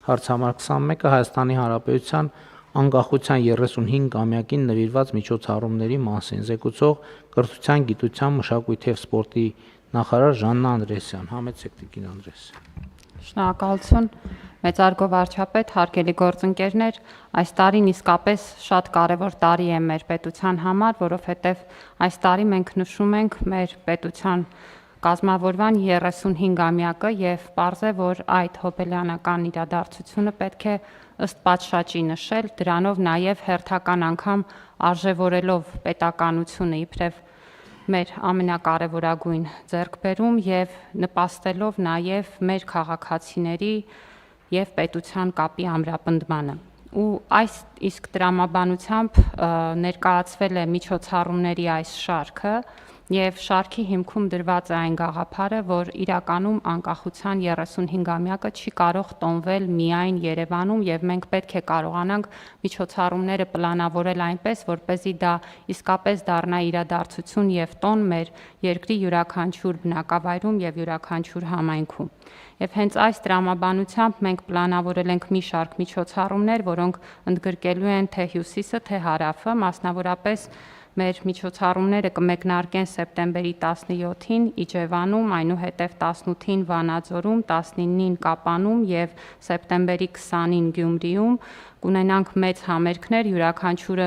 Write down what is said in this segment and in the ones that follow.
Հարց համար 21-ը Հայաստանի Հանրապետության անկախության 35-ամյակին նվիրված միջոցառումների մասին զեկուցող կրթության, գիտության, մշակույթի և սպորտի նախարար Ժաննա Անդրեասյան։ Համեցեք տիկին Անդրեասյան։ Շնորհակալություն, մեծարգո վարչապետ, հարգելի գործընկերներ, այս տարին իսկապես շատ կարևոր տարի է մեր պետության համար, որովհետև այս տարի մենք նշում ենք մեր պետության կազմավորման 35-ամյակը և պարզ է, որ այդ հոբելյանական իրադարձությունը պետք է ըստ պատշաճի նշել, դրանով նաև հերթական անգամ արժևորելով պետականությունը իբրև մեր ամենակարևորագույն ձեռքբերում և նպաստելով նաև մեր քաղաքացիների և պետության կապի ամրապնդմանը։ Ու այս իսկ տրամաբանությամբ ներկայացվել է միջոցառումների այս շարքը և շարքի հիմքում դրված է այն գաղափարը, որ իրականում անկախության 35-ամյակը չի կարող տոնվել միայն Երևանում և մենք պետք է կարողանանք միջոցառումները պլանավորել այնպես, որպեսզի դա իսկապես դառնա իրադարձություն և տոն մեր երկրի յուրաքանչյուր բնակավայրում և յուրաքանչյուր համայնքում։ Եվ հենց այս տրամաբանությամբ մենք պլանավորել ենք մի շարք միջոցառումներ, որոնք ընդգրկելու են թե հյուսիսը, թե հարավը, մասնավորապես մեր միջոցառումները կմեկնարկեն սեպտեմբերի 17-ին Իջևանում, այնուհետև 18-ին Վանաձորում, 19-ին Կապանում և սեպտեմբերի 20-ին Գյումրիում կունենանք մեծ համերգներ, յուրաքանչյուրը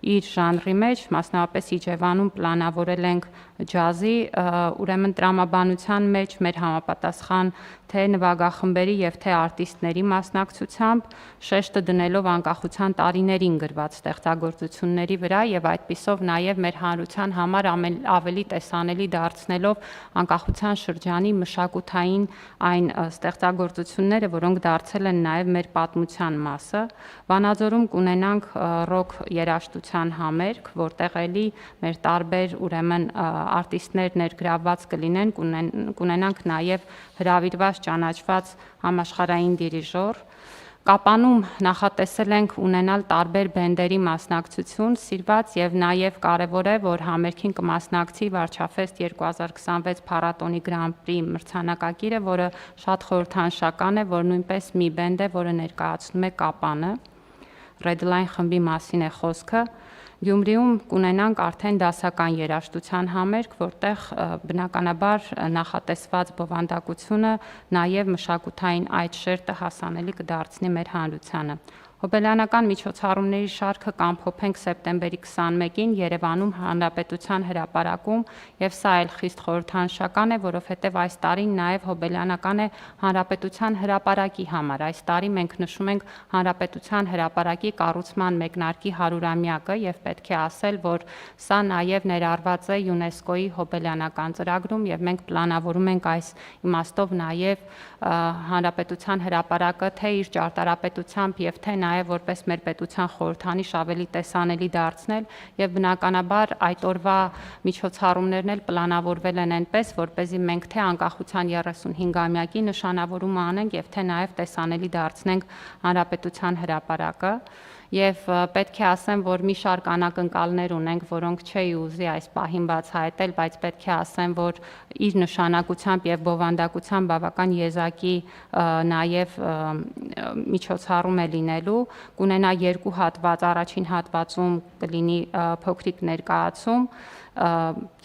իր ժանրի մեջ, մասնավորապես Իջևանում պլանավորել ենք ջազի, ուրեմն տրամաբանության մեջ մեր համապատասխան թե նվագախմբերի և թե արտիստների մասնակցությամբ, շեշտը դնելով անկախության տարիներին գրված ստեղծագործությունների վրա և այդպիսով նաև մեր հանրության համար ավելի տեսանելի դարձնելով անկախության շրջանի մշակութային այն ստեղծագործությունները, որոնք դարձել են նաև մեր պատմության մասը։ Վանաձորում կունենանք ռոք երաժշտության համերգ, որտեղ էլի մեր տարբեր ուրեմն արտիստներ ներգրավված կլինեն, կունենանք նաև հրավիրված ճանաչված համաշխարհային դիրիժոր։ Կապանում նախատեսել ենք ունենալ տարբեր բենդերի մասնակցություն, սիրված և նաև կարևոր է, որ համերգին կմասնակցի Վարչաֆեստ 2026 փառատոնի Grand-Prix մրցանակակիրը, որը շատ խորհրդանշական է, որ նույնպես մի բենդ է, որը ներկայացնում է Կապանը, Red Line խմբի մասին է խոսքը։ Գյումրիում կունենանք արդեն դասական երաժշտության համերգ, որտեղ բնականաբար նախատեսված բովանդակությունը նաև մշակութային այդ շերտը հասանելի կդարձնի մեր հանրությանը։ Հոբելյանական միջոցառումների շարքը կամփոփենք սեպտեմբերի 21-ին Երևանում Հանրապետության հրապարակում և սա էլ խիստ խորհրդանշական է, որովհետև այս տարին նաև հոբելյանական է Հանրապետության հրապարակի համար։ Այս տարի մենք նշում ենք Հանրապետության հրապարակի կառուցման մեկնարկի 100-ամյակը և պետք է ասել, որ սա նաև ներառված է ՅՈՒՆԵՍԿՕ-ի հոբելյանական ծրագրում և մենք պլանավորում ենք այս իմաստով նաև Հանրապետության հրապարակը թե իր ճարտարապետությամբ և թե նաև որպես մեր պետության խորհրդանիշ ավելի տեսանելի դարձնել և բնականաբար այդ օրվա միջոցառումներն էլ պլանավորվել են այնպես, որպեսզի մենք թե անկախության 35-ամյակի նշանավորումը անենք և թե նաև տեսանելի դարձնենք Հանրապետության հրապարակը։ Եվ պետք է ասեմ, որ մի շարք անակնկալներ ունենք, որոնք չէի ուզի այս պահին բացահայտել, բայց պետք է ասեմ, որ իր նշանակությամբ և բովանդակությամբ բավական եզակի նաև միջոցառում է լինելու, կունենա երկու հատված, առաջին հատվածում կլինի փոքրիկ ներկայացում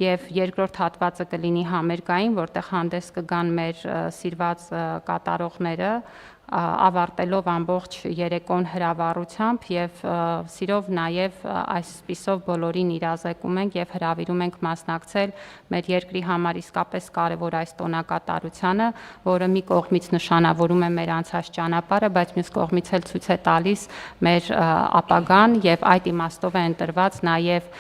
և երկրորդ հատվածը կլինի համերգային, որտեղ հանդես կգան մեր սիրված կատարողները, ավարտելով ամբողջ երեկոն հրավառությամբ և սիրով նաև այսպիսով բոլորին իրազեկում ենք և հրավիրում ենք մասնակցել մեր երկրի համար իսկապես կարևոր այս տոնակատարությանը, որը մի կողմից նշանավորում է մեր անցած ճանապարհը, բայց մյուս կողմից էլ ցույց է տալիս մեր ապագան և այդ իմաստով է ընտրված նաև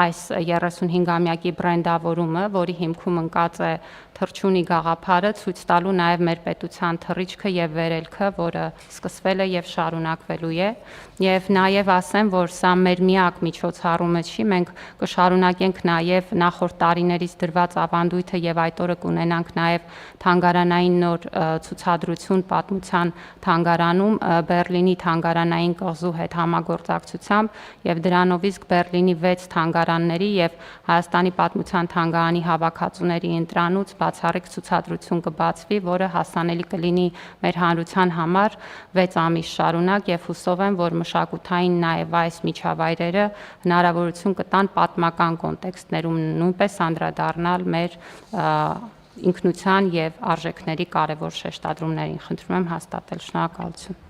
այս 35-ամյակի բրենդավորումը, որի հիմքում ընկած է թռչունի գաղափարը, ցույց տալու նաև մեր պետության թռիչքը և վերելքը, որը սկսվել է և շարունակվելու է։ Եվ նաև ասեմ, որ սա մեր միակ միջոցառումը չի, մենք կշարունակենք նաև նախորդ տարիներից դրված ավանդույթը և այդ օրը կունենանք նաև թանգարանային նոր ցուցադրություն պատմության թանգարանում Բեռլինի թանգարանային կղզու հետ համագործակցությամբ և դրանով իսկ Բեռլինի 6 թանգարանների և Հայաստանի պատմության թանգարանի հավաքածուների ընտրանուց բացառիկ ցուցադրություն կբացվի, որը հասանելի կլինի մեր հանրությանը շինարարության համար 6 ամիս շարունակ եւ հուսով եմ, որ մշակութային նաեւ այս միջավայրերը հնարավորություն կտան պատմական կոնտեքստներում նույնպես անդրադառնալ մեր ինքնության եւ արժեքների կարևոր շեշտադրումներին։ Խնդրում եմ հաստատել։ Շնորհակալություն։